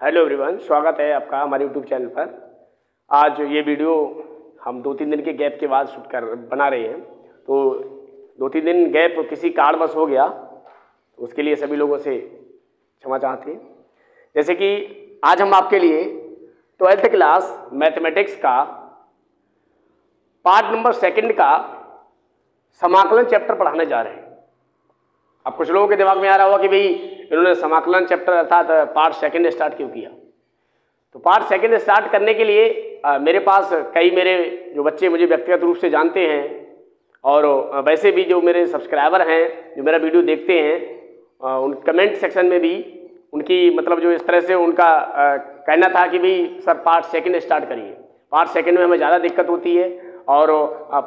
Hello everyone, स्वागत है आपका हमारे यूट्यूब चैनल पर। आज ये वीडियो हम 2-3 दिन के गैप के बाद शूट कर बना रहे हैं। तो 2-3 दिन गैप किसी कारणवश हो गया, तो उसके लिए सभी लोगों से क्षमा चाहते हैं। जैसे कि आज हम आपके लिए 12th क्लास मैथमेटिक्स का पार्ट नंबर 2 का समाकलन चैप्टर पढ़ाने जा रहे हैं। अब कुछ लोगों के दिमाग में आ रहा होगा कि भाई इन्होंने समाकलन चैप्टर अर्थात पार्ट 2 स्टार्ट क्यों किया। तो पार्ट 2 स्टार्ट करने के लिए मेरे पास कई मेरे जो बच्चे मुझे व्यक्तिगत रूप से जानते हैं और वैसे भी जो मेरे सब्सक्राइबर हैं जो मेरा वीडियो देखते हैं, उन कमेंट सेक्शन में भी उनकी मतलब जो इस तरह से उनका कहना था कि भाई सर पार्ट 2 स्टार्ट करिए, पार्ट 2 में हमें ज़्यादा दिक्कत होती है और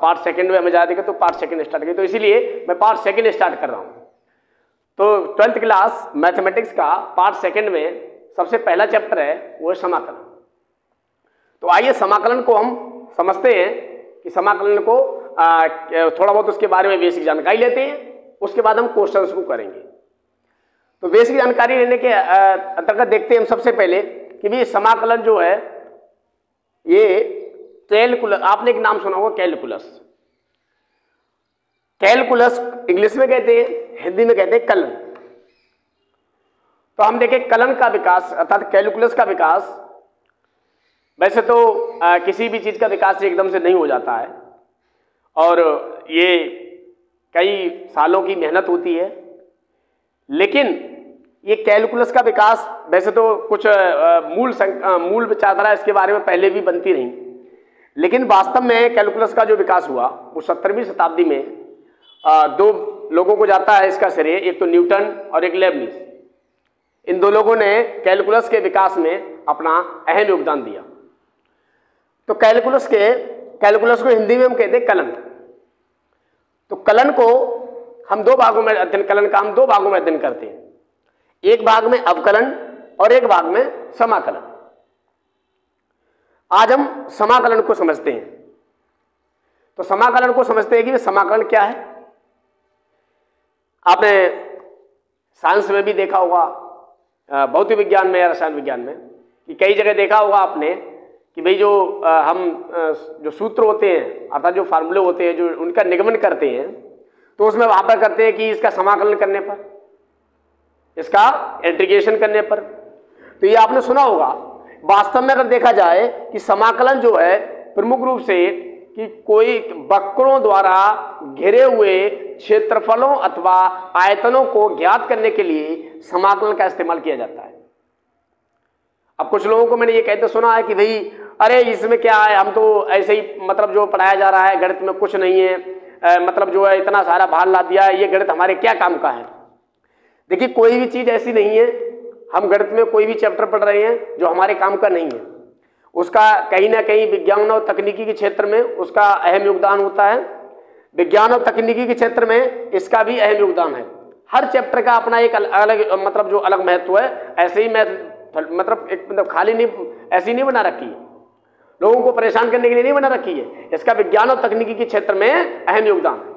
पार्ट 2 में हमें ज़्यादा दिक्कत, तो पार्ट 2 स्टार्ट करिए। तो इसीलिए मैं पार्ट 2 स्टार्ट कर रहा हूँ। तो 12th क्लास मैथमेटिक्स का पार्ट 2 में सबसे पहला चैप्टर है वो है समाकलन। तो आइए समाकलन को हम समझते हैं कि समाकलन को थोड़ा बहुत उसके बारे में बेसिक जानकारी लेते हैं, उसके बाद हम क्वेश्चंस को करेंगे। तो बेसिक जानकारी लेने के अंतर्गत देखते हैं हम सबसे पहले कि भाई समाकलन जो है ये कैलकुलस, आपने एक नाम सुना होगा कैलकुलस। कैलकुलस इंग्लिश में कहते हैं, हिंदी में कहते हैं कलन। तो हम देखें कलन का विकास अर्थात कैलकुलस का विकास, वैसे तो किसी भी चीज का विकास एकदम से नहीं हो जाता है और ये कई सालों की मेहनत होती है। लेकिन ये कैलकुलस का विकास वैसे तो कुछ मूल विचारधारा इसके बारे में पहले भी बनती रही, लेकिन वास्तव में कैलकुलस का जो विकास हुआ वो 17वीं शताब्दी में दो लोगों को जाता है इसका श्रेय, एक तो न्यूटन और एक लेबनिज। इन दो लोगों ने कैलकुलस के विकास में अपना अहम योगदान दिया। तो कैलकुलस को हिंदी में हम कहते हैं कलन। तो कलन को हम दो भागों में अध्ययन करते हैं, एक भाग में अवकलन और एक भाग में समाकलन। आज हम समाकलन को समझते हैं। तो समाकलन को समझते हैं कि समाकलन क्या है। आपने साइंस में भी देखा होगा, भौतिक विज्ञान में या रसायन विज्ञान में, कि कई जगह देखा होगा आपने कि भाई जो हम जो सूत्र होते हैं अर्थात जो फार्मूले होते हैं जो उनका निगमन करते हैं, तो उसमें वहां पर करते हैं कि इसका समाकलन करने पर, इसका इंटीग्रेशन करने पर। तो ये आपने सुना होगा। वास्तव में अगर देखा जाए कि समाकलन जो है प्रमुख रूप से कि कोई वक्रों द्वारा घिरे हुए क्षेत्रफलों अथवा आयतनों को ज्ञात करने के लिए समाकलन का इस्तेमाल किया जाता है। अब कुछ लोगों को मैंने ये कहते सुना है कि भाई अरे इसमें क्या है, हम तो ऐसे ही मतलब जो पढ़ाया जा रहा है गणित में कुछ नहीं है, मतलब जो है इतना सारा भार ला दिया है, ये गणित हमारे क्या काम का है। देखिए कोई भी चीज ऐसी नहीं है, हम गणित में कोई भी चैप्टर पढ़ रहे हैं जो हमारे काम का नहीं है, उसका कहीं ना कहीं विज्ञान और तकनीकी के क्षेत्र में उसका अहम योगदान होता है। विज्ञान और तकनीकी के क्षेत्र में इसका भी अहम योगदान है। हर चैप्टर का अपना एक अलग मतलब जो अलग महत्व है। ऐसे ही मतलब खाली नहीं, ऐसी नहीं बना रखी है, लोगों को परेशान करने के लिए नहीं बना रखी है। इसका विज्ञान और तकनीकी के क्षेत्र में अहम योगदान है।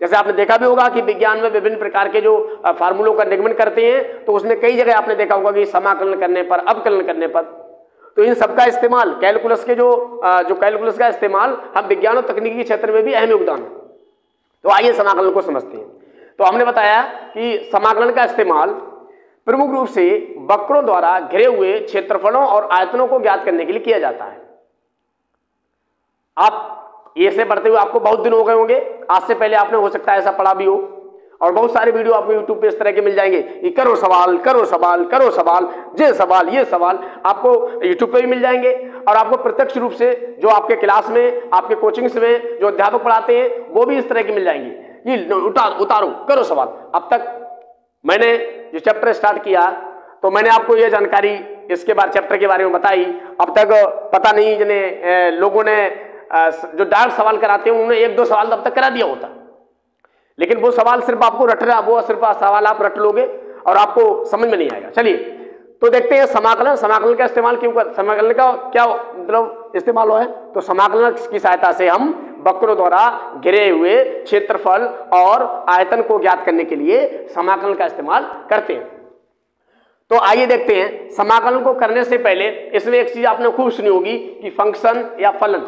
जैसे आपने देखा भी होगा कि विज्ञान में विभिन्न प्रकार के जो फार्मूलों का निगमन करते हैं, तो उसमें कई जगह आपने देखा होगा कि समाकलन करने पर, अवकलन करने पर, तो इन सबका इस्तेमाल कैलकुलस के जो कैलकुलस का इस्तेमाल हम विज्ञान और तकनीकी के क्षेत्र में भी अहम योगदान है। तो आइए समाकलन को समझते हैं। तो हमने बताया कि समाकलन का इस्तेमाल प्रमुख रूप से वक्रों द्वारा घिरे हुए क्षेत्रफलों और आयतनों को ज्ञात करने के लिए किया जाता है। आप ये से पढ़ते हुए आपको बहुत दिन हो गए होंगे, आज से पहले आपने हो सकता है ऐसा पढ़ा भी हो, और बहुत सारे वीडियो आपको यूट्यूब पे इस तरह के मिल जाएंगे कि करो सवाल करो सवाल करो सवाल, ये सवाल आपको यूट्यूब पे भी मिल जाएंगे। और आपको प्रत्यक्ष रूप से जो आपके क्लास में, आपके कोचिंग्स में जो अध्यापक पढ़ाते हैं वो भी इस तरह के मिल जाएंगे, ये उतारो करो सवाल। अब तक मैंने जो चैप्टर स्टार्ट किया तो मैंने आपको ये जानकारी इसके बाद चैप्टर के बारे में बताई। अब तक पता नहीं जिन्हें लोगों ने जो डायरेक्ट सवाल कराते हैं उन्होंने 1-2 सवाल अब तक करा दिया होता, लेकिन वो सवाल सिर्फ आपको रटना, वो सिर्फ सवाल आप रट लोगे और आपको समझ में नहीं आएगा। चलिए तो देखते हैं समाकलन का इस्तेमाल क्यों कर, समाकलन का क्या मतलब इस्तेमाल हुआ है। तो समाकलन की सहायता से हम वक्रों द्वारा घिरे हुए क्षेत्रफल और आयतन को ज्ञात करने के लिए समाकलन का इस्तेमाल करते हैं। तो आइए देखते हैं समाकलन को करने से पहले इसमें एक चीज आपने खूब सुनी होगी कि फंक्शन या फलन।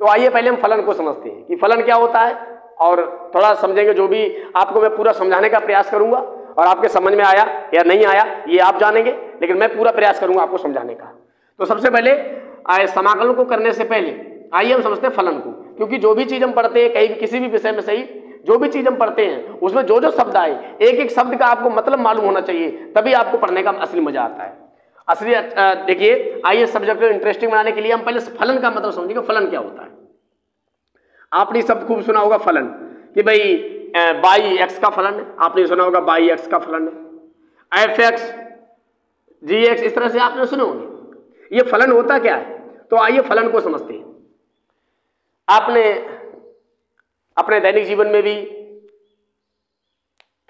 तो आइए पहले हम फलन को समझते हैं कि फलन क्या होता है और थोड़ा समझेंगे। जो भी आपको मैं पूरा समझाने का प्रयास करूंगा और आपके समझ में आया या नहीं आया ये आप जानेंगे, लेकिन मैं पूरा प्रयास करूंगा आपको समझाने का। तो सबसे पहले समाकलन को करने से पहले आइए हम समझते हैं फलन को, क्योंकि जो भी चीज हम पढ़ते हैं कहीं किसी भी विषय में सही, जो भी चीज हम पढ़ते हैं उसमें जो जो शब्द आए एक एक शब्द का आपको मतलब मालूम होना चाहिए, तभी आपको पढ़ने का असली मजा आता है। असली देखिए, आइए सब्जेक्ट को इंटरेस्टिंग बनाने के लिए हम पहले फलन का मतलब समझेंगे। फलन क्या होता है? आपने शब्द खूब सुना होगा फलन, कि भाई बाई एक्स का फलन है। आपने सुना होगा बाई एक्स का फलन है, एफ एक्स जी एक्स, इस तरह से आपने सुने होंगे। ये फलन होता क्या है? तो आइए फलन को समझते हैं। आपने अपने दैनिक जीवन में भी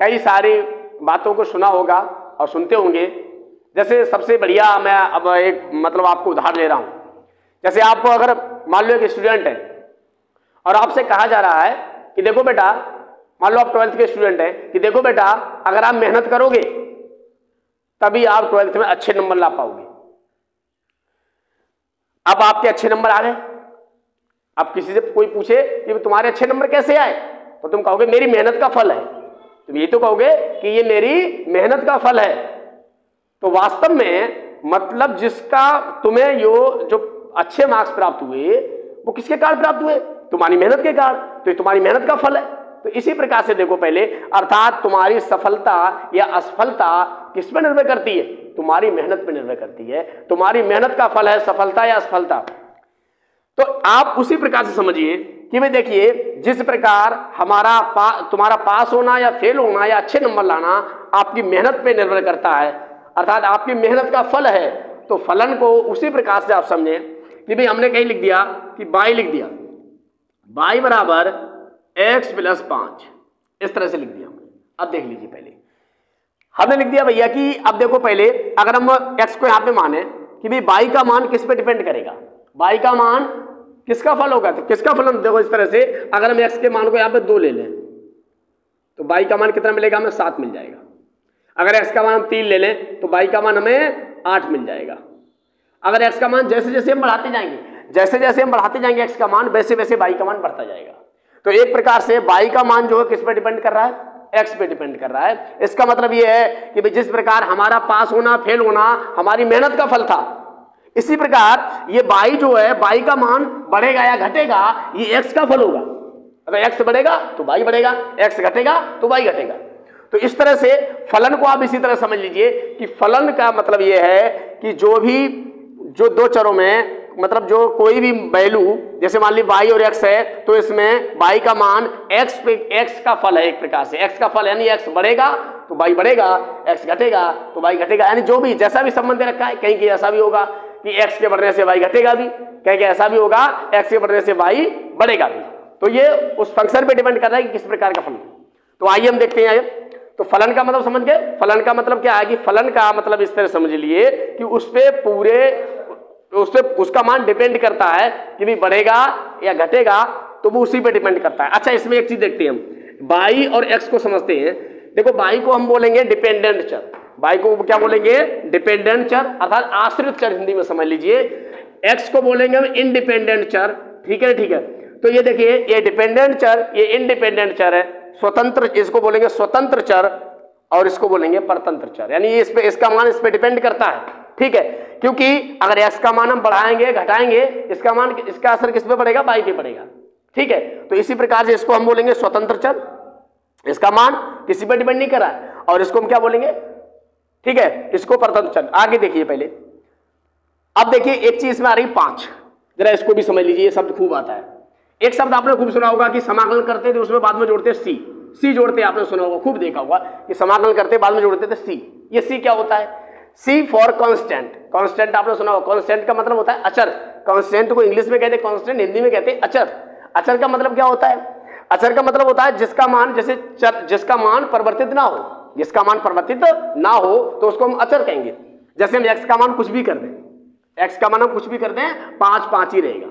कई सारी बातों को सुना होगा और सुनते होंगे। जैसे सबसे बढ़िया मैं अब एक मतलब आपको उदाहरण ले रहा हूं। जैसे आपको अगर मान लो एक स्टूडेंट है और आपसे कहा जा रहा है कि देखो बेटा, मान लो आप 12th के स्टूडेंट हैं, कि देखो बेटा अगर आप मेहनत करोगे तभी आप 12th में अच्छे नंबर ला पाओगे। अब आपके अच्छे नंबर आ गए। अब किसी से कोई पूछे कि तुम्हारे अच्छे नंबर कैसे आए, तो तुम कहोगे मेरी मेहनत का फल है। तुम ये तो कहोगे कि ये मेरी मेहनत का फल है। तो वास्तव में मतलब जिसका तुम्हें जो अच्छे मार्क्स प्राप्त हुए वो किसके कारण प्राप्त हुए? तुम्हारी मेहनत के कारण। तो ये तुम्हारी मेहनत का फल है। तो इसी प्रकार से देखो पहले, अर्थात तुम्हारी सफलता या असफलता किस पर निर्भर करती है? तुम्हारी मेहनत पर निर्भर करती है। तुम्हारी मेहनत का फल है सफलता या असफलता। तो आप उसी प्रकार से समझिए कि भाई देखिए, जिस प्रकार तुम्हारा पास होना या फेल होना या अच्छे नंबर लाना आपकी मेहनत पे निर्भर करता है, अर्थात आपकी मेहनत का फल है। तो फलन को उसी प्रकार से आप समझें कि भाई हमने कहीं लिख दिया कि बाई लिख दिया, बाई बराबर x प्लस 5, इस तरह से लिख दिया हमने। अब देख लीजिए, पहले हमने लिख दिया भैया कि अब देखो पहले अगर हम x को यहां पे माने कि भाई बाई का मान किस पे डिपेंड करेगा, बाई का मान किसका फल होगा, तो किसका फलन? देखो इस तरह से अगर हम x के मान को यहां पे 2 ले लें तो बाई का मान कितना मिलेगा? हमें 7 मिल जाएगा। अगर x का मान हम 3 ले लें तो बाई का मान हमें 8 मिल जाएगा। अगर x का मान जैसे जैसे हम बढ़ाते जाएंगे, जैसे जैसे हम बढ़ाते जाएंगे x का मान, वैसे वैसे बाई का मान बढ़ता जाएगा। तो एक प्रकार से बाई का मान जो है किस पे डिपेंड कर रहा है? x पे डिपेंड कर रहा है। इसका मतलब ये है कि भाई जिस प्रकार हमारा पास होना फेल होना हमारी मेहनत का फल था, इसी प्रकार ये बाई जो है, बाई का मान बढ़ेगा या घटेगा ये x का फल होगा। अगर x बढ़ेगा तो बाई बढ़ेगा, x घटेगा तो बाई घटेगा। तो इस तरह से फलन को आप इसी तरह समझ लीजिए कि फलन का मतलब ये है कि जो दो चरों में मतलब जो कोई भी वैल्यू, जैसे मान ली y और x है, तो इसमें y का मान x का फल है। एक प्रकार से x का फल यानी x बढ़ेगा तो y बढ़ेगा, x घटेगा तो y घटेगा। यानी जो भी जैसा भी संबंध रखा है, कहीं कि ऐसा भी होगा कि x के बढ़ने से y घटेगा भी, कहीं कि ऐसा भी होगा x के बढ़ने से y बढ़ेगा भी। तो ये उस फंक्शन पे डिपेंड कर रहा है कि किस प्रकार का फलन। तो आइए हम देखते हैं। तो फलन का मतलब समझ गए? फलन का मतलब क्या है कि फलन का मतलब इस तरह समझ लिए कि उसका मान डिपेंड करता है कि भी बढ़ेगा या घटेगा, तो वो उसी पे डिपेंड करता है। अच्छा, इसमें एक चीज देखते हैं हम, बाई और एक्स को समझते हैं। देखो बाई को हम बोलेंगे डिपेंडेंट चर, बाई को क्या बोलेंगे? डिपेंडेंट चर अर्थात आश्रित चर हिंदी में समझ लीजिए। एक्स को बोलेंगे हम इंडिपेंडेंट चर। ठीक है, ठीक है। तो ये देखिए, ये डिपेंडेंट चर, ये इंडिपेंडेंट चर है। स्वतंत्र, इसको बोलेंगे स्वतंत्र चर और इसको बोलेंगे परतंत्र चर। यानी ये इसका मान इस पे डिपेंड करता है। ठीक है, क्योंकि अगर x का मान हम बढ़ाएंगे घटाएंगे, इसका असर किस पे पड़ेगा? बाई पे पड़ेगा। ठीक है, तो इसी प्रकार से इसको हम बोलेंगे स्वतंत्र चर, इसका मान किसी पे डिपेंड नहीं कर रहा है। और इसको हम क्या बोलेंगे? ठीक है, इसको परतंत्र चर। आगे देखिए पहले, अब देखिए एक चीज इसमें आ रही 5, जरा इसको भी समझ लीजिए। ये शब्द खूब आता है। एक शब्द आपने खूब सुना होगा कि समाकलन करते थे उसमें बाद में जोड़ते सी जोड़ते, आपने सुना होगा, खूब देखा होगा कि समाकलन करते बाद में जोड़ते थे सी। ये सी क्या होता है? सी फॉर कांस्टेंट। कांस्टेंट आपने सुना होगा, कांस्टेंट का मतलब होता है अचर। कांस्टेंट को इंग्लिश में कहते हैं कांस्टेंट, हिंदी में कहते हैं अचर। अचर का मतलब क्या होता है? अचर का मतलब होता है जिसका मान, जैसे जिसका मान परिवर्तित ना हो, जिसका मान परिवर्तित ना हो तो उसको हम अचर कहेंगे। जैसे हम एक्स का मान कुछ भी कर दें, एक्स का मान हम कुछ भी कर दें, 5 ही रहेगा,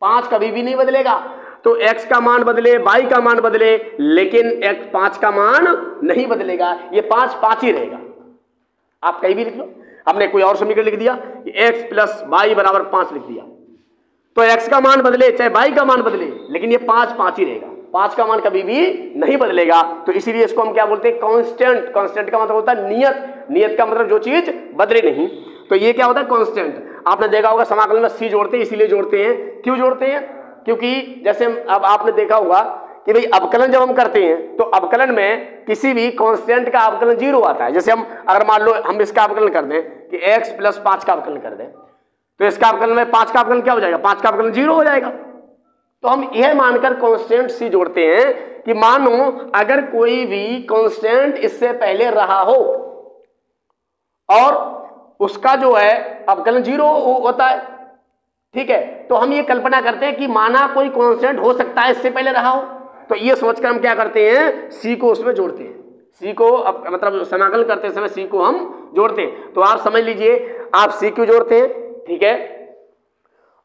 5 कभी भी नहीं बदलेगा। तो x का मान बदले, y का मान बदले, लेकिन 5 का मान नहीं बदलेगा, ये 5 ही रहेगा। आप कहीं भी लिख लो। हमने कोई और समीकरण लिख दिया कि x प्लस वाई बराबर 5 लिख दिया, तो x का मान बदले चाहे y का मान बदले, लेकिन ये 5 5 ही रहेगा, 5 का मान कभी भी नहीं बदलेगा। तो इसीलिए इसको हम क्या बोलते हैं, कांस्टेंट। कांस्टेंट का मतलब होता है नियत, नियत का मतलब जो चीज बदले नहीं। तो ये क्या होता है, कांस्टेंट। आपने देखा होगा समाकलन में c जोड़ते हैं, इसीलिए जोड़ते हैं। क्यों जोड़ते हैं, क्योंकि जैसे अब आपने देखा होगा कि भाई अवकलन जब हम करते हैं तो अवकलन में किसी भी कांस्टेंट का अवकलन 0 आता है। जैसे हम अगर मान लो हम इसका अवकलन कर दें कि x प्लस 5 का अवकलन कर दें, तो इसका अवकलन में 5 का अवकलन क्या हो जाएगा, 5 का अवकलन 0 हो जाएगा। तो हम यह मानकर कांस्टेंट c जोड़ते हैं कि मानो अगर कोई भी कांस्टेंट इससे पहले रहा हो और उसका जो है अवकलन 0 होता है, ठीक है, तो हम ये कल्पना करते हैं कि माना कोई कांस्टेंट हो सकता है इससे पहले रहा हो, तो ये सोचकर हम क्या करते हैं, c को उसमें जोड़ते हैं। c को मतलब समाकलन करते समय c को हम जोड़ते हैं। तो आप समझ लीजिए आप c क्यों जोड़ते हैं, ठीक है।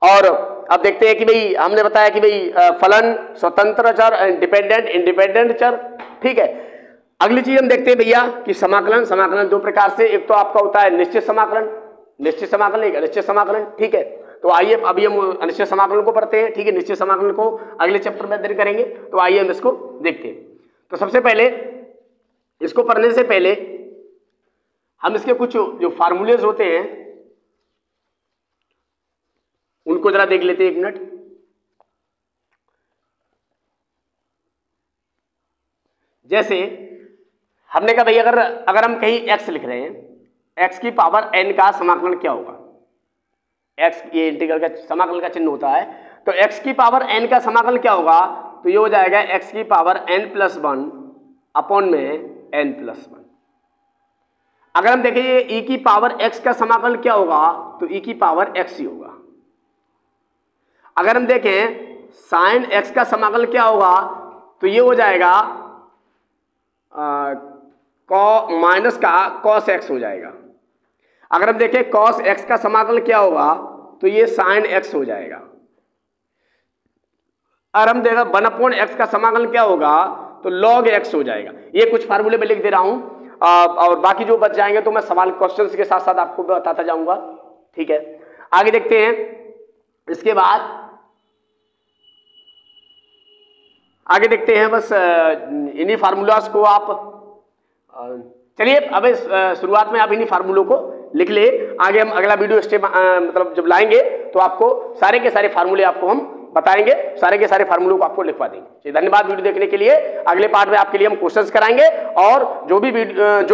और अब देखते हैं कि भाई हमने बताया कि भाई फलन स्वतंत्र चर, इंडिपेंडेंट इंडिपेंडेंट चर, ठीक है। अगली चीज हम देखते हैं भैया कि समाकलन। समाकलन दो प्रकार से, एक तो आपका होता है निश्चित समाकलन, निश्चित समाकलन, एक अनिश्चित समाकलन, ठीक है। तो आइए अभी हम अनिश्चित समाकलन को पढ़ते हैं, ठीक है। निश्चित समाकलन को अगले चैप्टर में अध्ययन करेंगे, तो आइए हम इसको देखते हैं। तो सबसे पहले इसको पढ़ने से पहले हम इसके कुछ जो फार्मूलेज होते हैं उनको जरा देख लेते हैं, एक मिनट। जैसे हमने कहा भाई अगर हम कहीं x लिख रहे हैं, x की पावर n का समाकलन क्या होगा, x ये इंटीग्रल का समाकलन का चिन्ह होता है, तो x की पावर n का समाकलन क्या होगा, तो ये हो जाएगा x की पावर n प्लस 1 अपॉन में n प्लस 1। अगर हम देखें ये e की पावर x का समाकलन क्या होगा, तो e की पावर x ही होगा। अगर हम देखें साइन x का समाकलन क्या होगा, तो ये हो जाएगा माइनस का कॉस x हो जाएगा। अगर हम देखें कॉस x का समाकलन क्या होगा, तो ये साइन x हो जाएगा। अगर हम देखें 1/x का समाकलन क्या होगा, तो log x हो जाएगा। ये कुछ फार्मूले में लिख दे रहा हूं, और बाकी जो बच जाएंगे तो मैं सवाल क्वेश्चंस के साथ साथ आपको बताता जाऊंगा, ठीक है। आगे देखते हैं। इसके बाद आगे देखते हैं, बस इन्हीं फार्मूलास को आप चलिए अब शुरुआत में आप इन्हीं फार्मूलों को लिख ले। आगे हम अगला वीडियो स्टेप मतलब जब लाएंगे तो आपको सारे के सारे फार्मूले आपको हम बताएंगे, सारे के सारे फार्मूलों को आपको लिखवा देंगे। धन्यवाद वीडियो देखने के लिए। अगले पार्ट में आपके लिए हम क्वेश्चंस कराएंगे और जो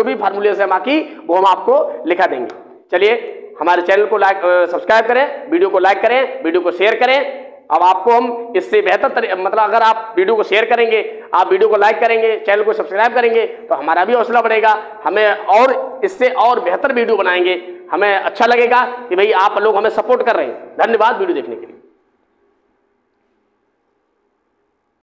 भी फार्मूले है बाकी वो हम आपको लिखा देंगे। चलिए हमारे चैनल को सब्सक्राइब करें, वीडियो को लाइक करें, वीडियो को शेयर करें। अब आपको हम इससे बेहतर मतलब अगर आप वीडियो को शेयर करेंगे, आप वीडियो को लाइक करेंगे, चैनल को सब्सक्राइब करेंगे, तो हमारा भी हौसला बढ़ेगा, हमें और इससे और बेहतर वीडियो बनाएंगे। हमें अच्छा लगेगा कि भाई आप लोग हमें सपोर्ट कर रहे हैं। धन्यवाद वीडियो देखने के लिए।